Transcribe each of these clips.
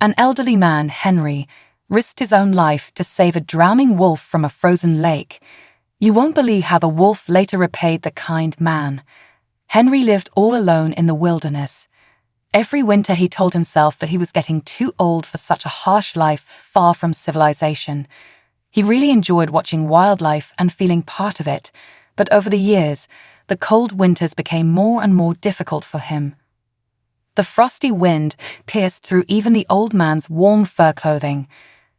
An elderly man, Henry, risked his own life to save a drowning wolf from a frozen lake. You won't believe how the wolf later repaid the kind man. Henry lived all alone in the wilderness. Every winter he told himself that he was getting too old for such a harsh life far from civilization. He really enjoyed watching wildlife and feeling part of it, but over the years, the cold winters became more and more difficult for him. The frosty wind pierced through even the old man's warm fur clothing.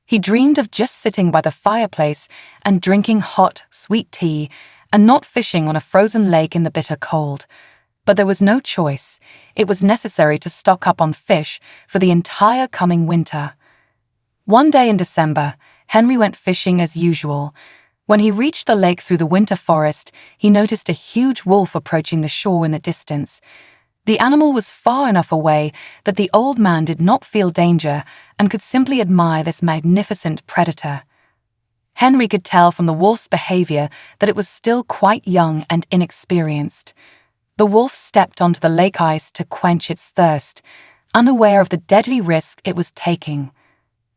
He dreamed of just sitting by the fireplace and drinking hot, sweet tea and not fishing on a frozen lake in the bitter cold. But there was no choice. It was necessary to stock up on fish for the entire coming winter. One day in December, Henry went fishing as usual. When he reached the lake through the winter forest, he noticed a huge wolf approaching the shore in the distance. The animal was far enough away that the old man did not feel danger and could simply admire this magnificent predator. Henry could tell from the wolf's behavior that it was still quite young and inexperienced. The wolf stepped onto the lake ice to quench its thirst, unaware of the deadly risk it was taking.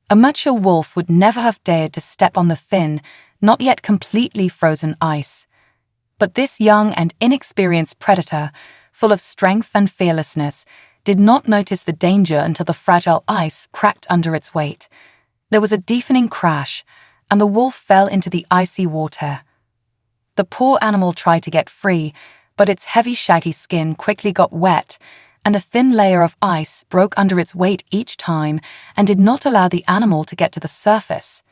A mature wolf would never have dared to step on the thin, not yet completely frozen ice. But this young and inexperienced predator, full of strength and fearlessness, did not notice the danger until the fragile ice cracked under its weight. There was a deafening crash, and the wolf fell into the icy water. The poor animal tried to get free, but its heavy shaggy skin quickly got wet, and a thin layer of ice broke under its weight each time and did not allow the animal to get to the surface.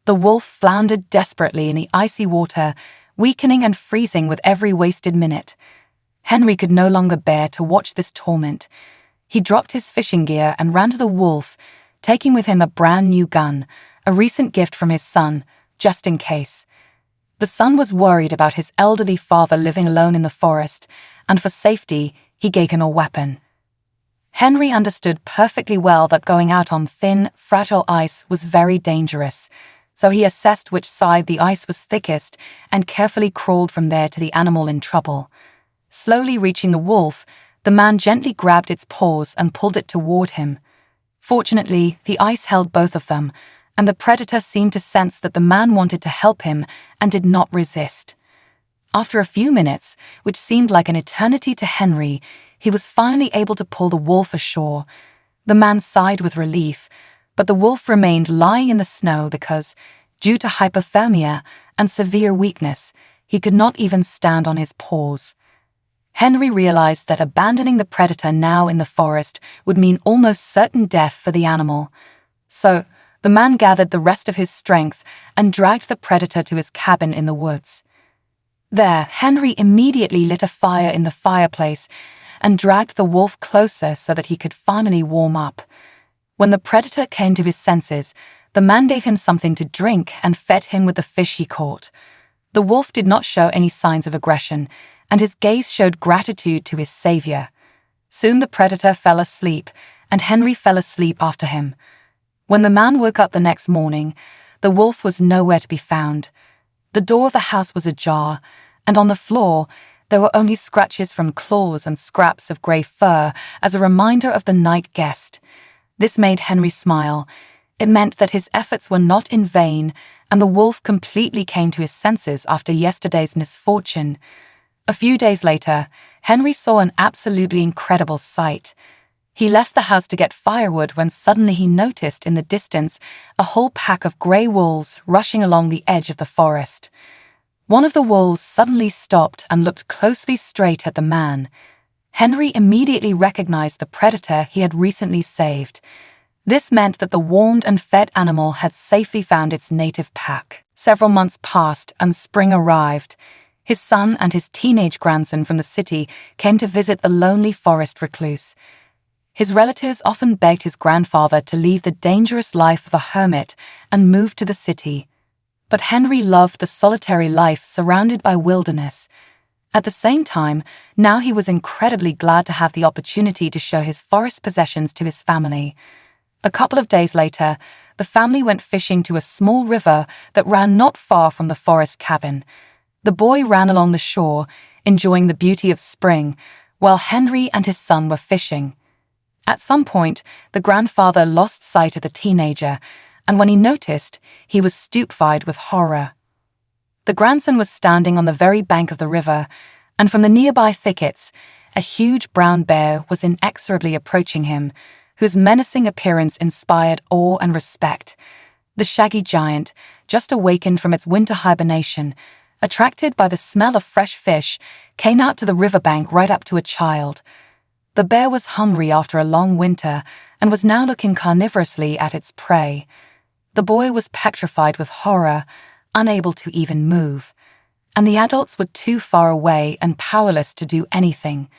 The wolf floundered desperately in the icy water, weakening and freezing with every wasted minute. Henry could no longer bear to watch this torment. He dropped his fishing gear and ran to the wolf, taking with him a brand new gun, a recent gift from his son, just in case. The son was worried about his elderly father living alone in the forest, and for safety, he gave him a weapon. Henry understood perfectly well that going out on thin, fragile ice was very dangerous, so he assessed which side the ice was thickest and carefully crawled from there to the animal in trouble. Slowly reaching the wolf, the man gently grabbed its paws and pulled it toward him. Fortunately, the ice held both of them, and the predator seemed to sense that the man wanted to help him and did not resist. After a few minutes, which seemed like an eternity to Henry, he was finally able to pull the wolf ashore. The man sighed with relief, but the wolf remained lying in the snow because, due to hypothermia and severe weakness, he could not even stand on his paws. Henry realized that abandoning the predator now in the forest would mean almost certain death for the animal. So, the man gathered the rest of his strength and dragged the predator to his cabin in the woods. There, Henry immediately lit a fire in the fireplace and dragged the wolf closer so that he could finally warm up. When the predator came to his senses, the man gave him something to drink and fed him with the fish he caught. The wolf did not show any signs of aggression, and his gaze showed gratitude to his savior. Soon the predator fell asleep, and Henry fell asleep after him. When the man woke up the next morning, the wolf was nowhere to be found. The door of the house was ajar, and on the floor there were only scratches from claws and scraps of grey fur as a reminder of the night guest. This made Henry smile. It meant that his efforts were not in vain, and the wolf completely came to his senses after yesterday's misfortune. A few days later, Henry saw an absolutely incredible sight. He left the house to get firewood when suddenly he noticed in the distance a whole pack of grey wolves rushing along the edge of the forest. One of the wolves suddenly stopped and looked closely straight at the man. Henry immediately recognized the predator he had recently saved. This meant that the warmed and fed animal had safely found its native pack. Several months passed and spring arrived. His son and his teenage grandson from the city came to visit the lonely forest recluse. His relatives often begged his grandfather to leave the dangerous life of a hermit and move to the city. But Henry loved the solitary life surrounded by wilderness. At the same time, now he was incredibly glad to have the opportunity to show his forest possessions to his family. A couple of days later, the family went fishing to a small river that ran not far from the forest cabin. The boy ran along the shore, enjoying the beauty of spring, while Henry and his son were fishing. At some point, the grandfather lost sight of the teenager, and when he noticed, he was stupefied with horror. The grandson was standing on the very bank of the river, and from the nearby thickets, a huge brown bear was inexorably approaching him, whose menacing appearance inspired awe and respect. The shaggy giant, just awakened from its winter hibernation, attracted by the smell of fresh fish, came out to the riverbank right up to a child. The bear was hungry after a long winter and was now looking carnivorously at its prey. The boy was petrified with horror, unable to even move, and the adults were too far away and powerless to do anything.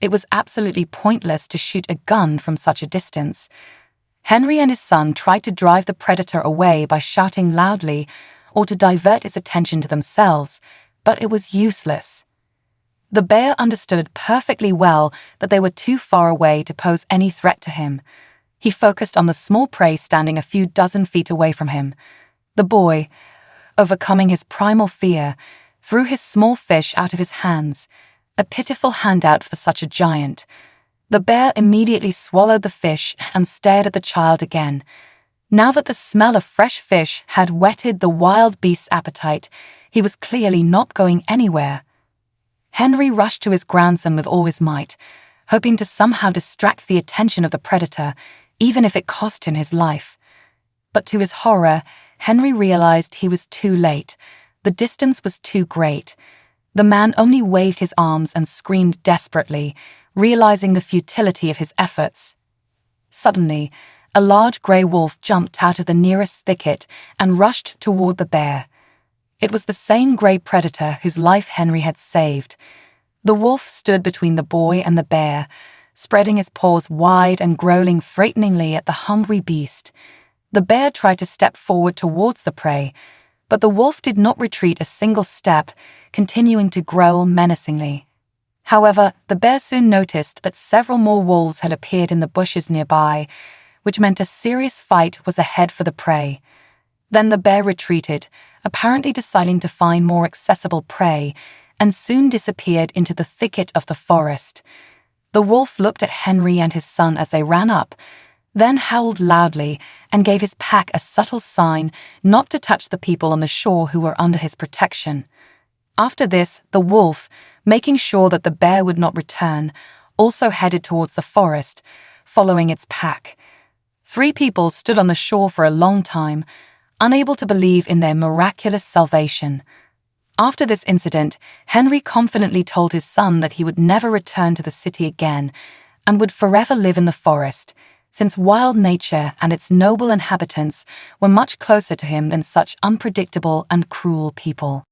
It was absolutely pointless to shoot a gun from such a distance. Henry and his son tried to drive the predator away by shouting loudly or to divert its attention to themselves, but it was useless. The bear understood perfectly well that they were too far away to pose any threat to him. He focused on the small prey standing a few dozen feet away from him. The boy, overcoming his primal fear, threw his small fish out of his hands, a pitiful handout for such a giant. The bear immediately swallowed the fish and stared at the child again. Now that the smell of fresh fish had whetted the wild beast's appetite, he was clearly not going anywhere. Henry rushed to his grandson with all his might, hoping to somehow distract the attention of the predator, even if it cost him his life. But to his horror, Henry realized he was too late. The distance was too great. The man only waved his arms and screamed desperately, realizing the futility of his efforts. Suddenly, a large grey wolf jumped out of the nearest thicket and rushed toward the bear. It was the same grey predator whose life Henry had saved. The wolf stood between the boy and the bear, spreading his paws wide and growling threateningly at the hungry beast. The bear tried to step forward towards the prey, but the wolf did not retreat a single step, continuing to growl menacingly. However, the bear soon noticed that several more wolves had appeared in the bushes nearby, which meant a serious fight was ahead for the prey. Then the bear retreated, apparently deciding to find more accessible prey, and soon disappeared into the thicket of the forest. The wolf looked at Henry and his son as they ran up, then howled loudly and gave his pack a subtle sign not to touch the people on the shore who were under his protection. After this, the wolf, making sure that the bear would not return, also headed towards the forest, following its pack. 3 people stood on the shore for a long time, unable to believe in their miraculous salvation. After this incident, Henry confidently told his son that he would never return to the city again and would forever live in the forest, since wild nature and its noble inhabitants were much closer to him than such unpredictable and cruel people.